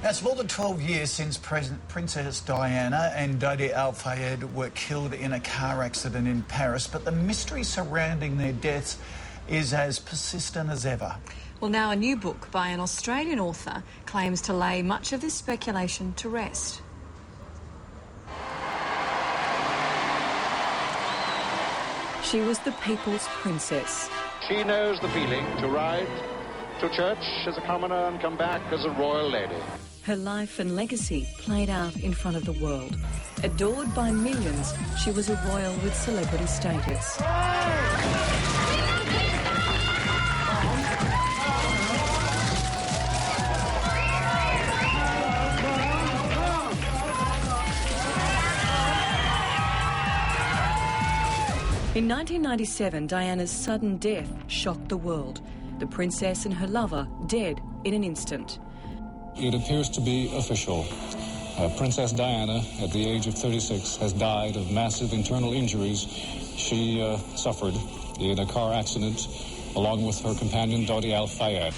Now, it's more than 12 years since Princess Diana and Dodi Fayed were killed in a car accident in Paris, but the mystery surrounding their deaths is as persistent as ever. Well, now a new book by an Australian author claims to lay much of this speculation to rest. She was the people's princess. She knows the feeling to ride to church as a commoner and come back as a royal lady. Her life and legacy played out in front of the world. Adored by millions, she was a royal with celebrity status. In 1997, Diana's sudden death shocked the world. The princess and her lover dead in an instant. It appears to be official. Princess Diana, at the age of 36, has died of massive internal injuries she suffered in a car accident along with her companion Dodi Fayed.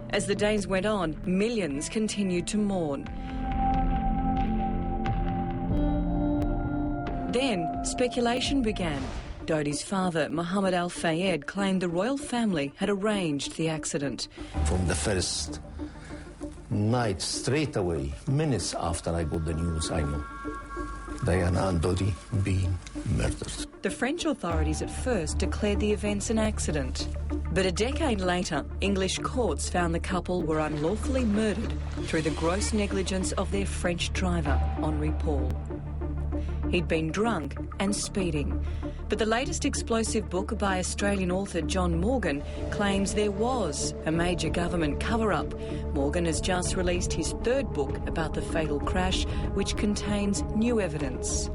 As the days went on, millions continued to mourn. Then speculation began. Dodi's father, Mohammed Fayed, claimed the royal family had arranged the accident. From the first night, straight away, minutes after I got the news, I knew Diana and Dodi being murdered. The French authorities at first declared the events an accident. But a decade later, English courts found the couple were unlawfully murdered through the gross negligence of their French driver, Henri Paul. He'd been drunk and speeding. But the latest explosive book by Australian author John Morgan claims there was a major government cover-up. Morgan has just released his third book about the fatal crash, which contains new evidence.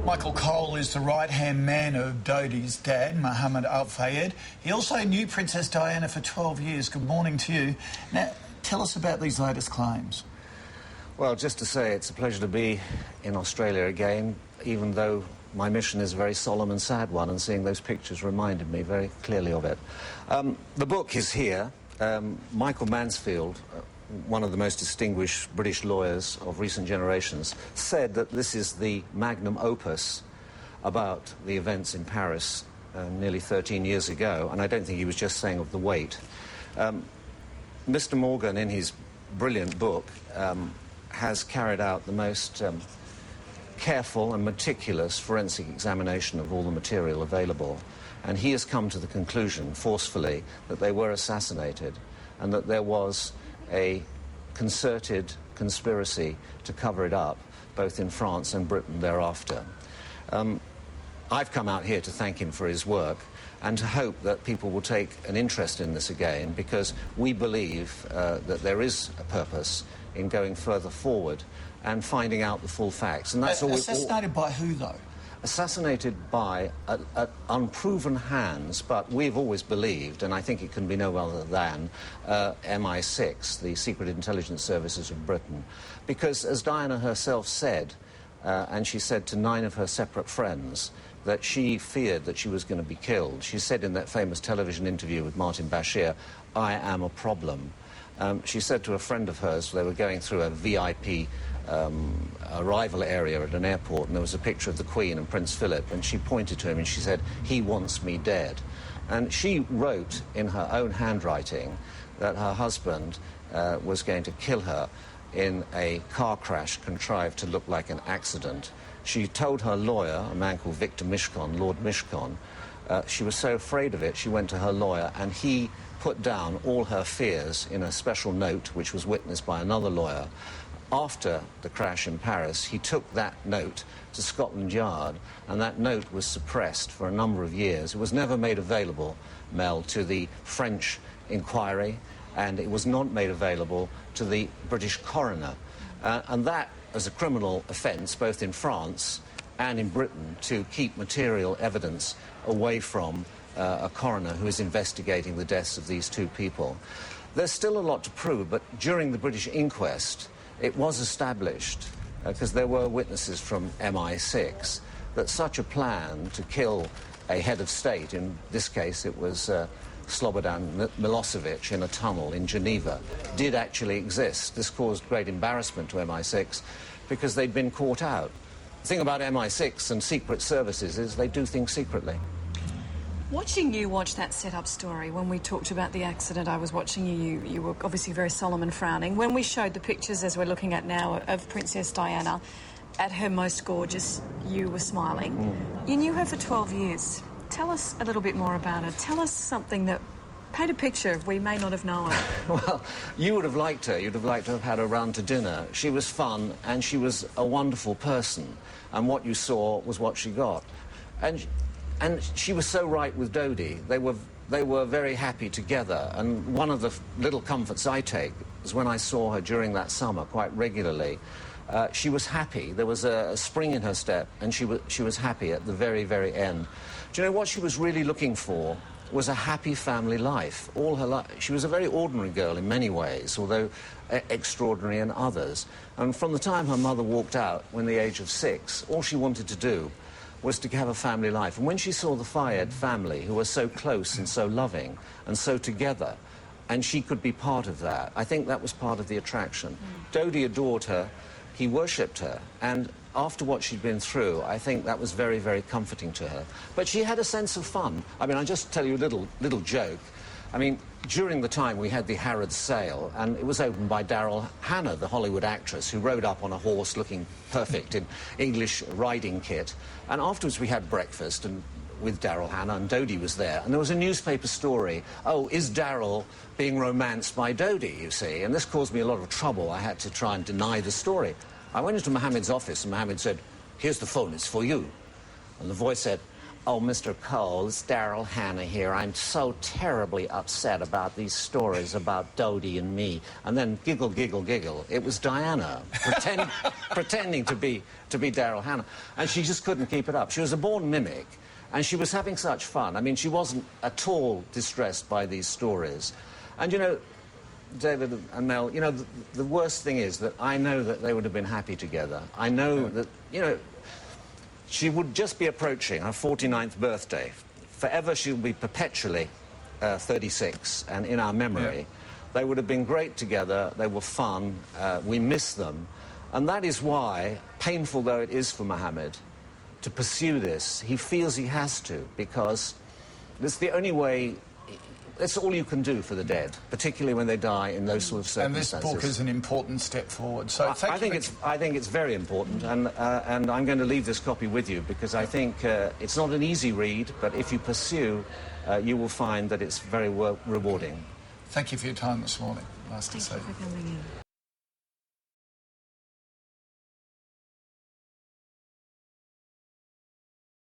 Michael Cole is the right-hand man of Dodi's dad, Mohammed Fayed. He also knew Princess Diana for 12 years. Good morning to you. Now, tell us about these latest claims. Well, just to say it's a pleasure to be in Australia again, even though my mission is a very solemn and sad one, and seeing those pictures reminded me very clearly of it. The book is here. Michael Mansfield, one of the most distinguished British lawyers of recent generations, said that this is the magnum opus about the events in Paris nearly 13 years ago, and I don't think he was just saying of the weight. Mr. Morgan, in his brilliant book, has carried out the most careful and meticulous forensic examination of all the material available, and he has come to the conclusion, forcefully, that they were assassinated and that there was a concerted conspiracy to cover it up, both in France and Britain thereafter. I've come out here to thank him for his work and to hope that people will take an interest in this again, because we believe that there is a purpose in going further forward and finding out the full facts. And that's all. Assassinated by who, though? Assassinated by unproven hands, but we've always believed, and I think it can be no other than MI6, the Secret Intelligence Services of Britain. Because, as Diana herself said, and she said to 9 of her separate friends, that she feared that she was going to be killed. She said in that famous television interview with Martin Bashir, "I am a problem." She said to a friend of hers, they were going through a VIP arrival area at an airport, and there was a picture of the Queen and Prince Philip, and she pointed to him and she said, "He wants me dead." And she wrote in her own handwriting that her husband was going to kill her in a car crash contrived to look like an accident. She told her lawyer, a man called Victor Mishcon, Lord Mishcon, she was so afraid of it, she went to her lawyer, and he put down all her fears in a special note, which was witnessed by another lawyer. After the crash in Paris, he took that note to Scotland Yard, and that note was suppressed for a number of years. It was never made available, Mel, to the French inquiry, and it was not made available to the British coroner. And that, as a criminal offence, both in France and in Britain, to keep material evidence away from a coroner who is investigating the deaths of these 2 people. There's still a lot to prove, but during the British inquest, it was established, because there were witnesses from MI6, that such a plan to kill a head of state, in this case it was Slobodan Milosevic in a tunnel in Geneva did actually exist. This caused great embarrassment to MI6 because they'd been caught out. The thing about MI6 and secret services is they do things secretly. Watching you watch that set-up story, when we talked about the accident, I was watching you, you were obviously very solemn and frowning. When we showed the pictures, as we're looking at now, of Princess Diana, at her most gorgeous, you were smiling. You knew her for 12 years. Tell us a little bit more about her. Tell us something that... Paint a picture we may not have known. Well, you would have liked her. You'd have liked to have had her round to dinner. She was fun, and she was a wonderful person. And what you saw was what she got. And she was so right with Dodi. They were very happy together. And one of the little comforts I take is when I saw her during that summer quite regularly. She was happy. There was a spring in her step, and she was happy at the very, very end. Do you know what she was really looking for? Was a happy family life. All her life. She was a very ordinary girl in many ways, although extraordinary in others. And from the time her mother walked out, when the age of 6, all she wanted to do was to have a family life. And when she saw the Fayed family, who were so close and so loving and so together, and she could be part of that, I think that was part of the attraction. Dodi adored her, he worshipped her, and after what she'd been through, I think that was very, very comforting to her. But she had a sense of fun. I mean, I'll just tell you a little joke. I mean, during the time we had the Harrods sale, and it was opened by Daryl Hannah, the Hollywood actress, who rode up on a horse looking perfect in English riding kit. And afterwards we had breakfast and with Daryl Hannah, and Dodi was there. And there was a newspaper story, oh, is Daryl being romanced by Dodi, you see? And this caused me a lot of trouble. I had to try and deny the story. I went into Mohammed's office, and Mohammed said, here's the phone, it's for you. And the voice said, oh, Mr. Cole, it's Daryl Hannah here. I'm so terribly upset about these stories about Dodi and me. And then giggle, giggle, giggle. It was Diana, pretending to be Daryl Hannah. And she just couldn't keep it up. She was a born mimic, and she was having such fun. I mean, she wasn't at all distressed by these stories. And, you know, David and Mel, you know, the worst thing is that I know that they would have been happy together. I know that, you know, she would just be approaching her 49th birthday. Forever she'll be perpetually 36, and in our memory. They would have been great together, they were fun, we miss them. And that is why, painful though it is for Mohammed to pursue this, he feels he has to, because it's the only way. That's all you can do for the dead, particularly when they die in those sort of circumstances. And this book is an important step forward. So I think it's very important, and I'm going to leave this copy with you because I think it's not an easy read, but if you pursue, you will find that it's very rewarding. Thank you for your time this morning. Nice to see you. Thank you for coming in.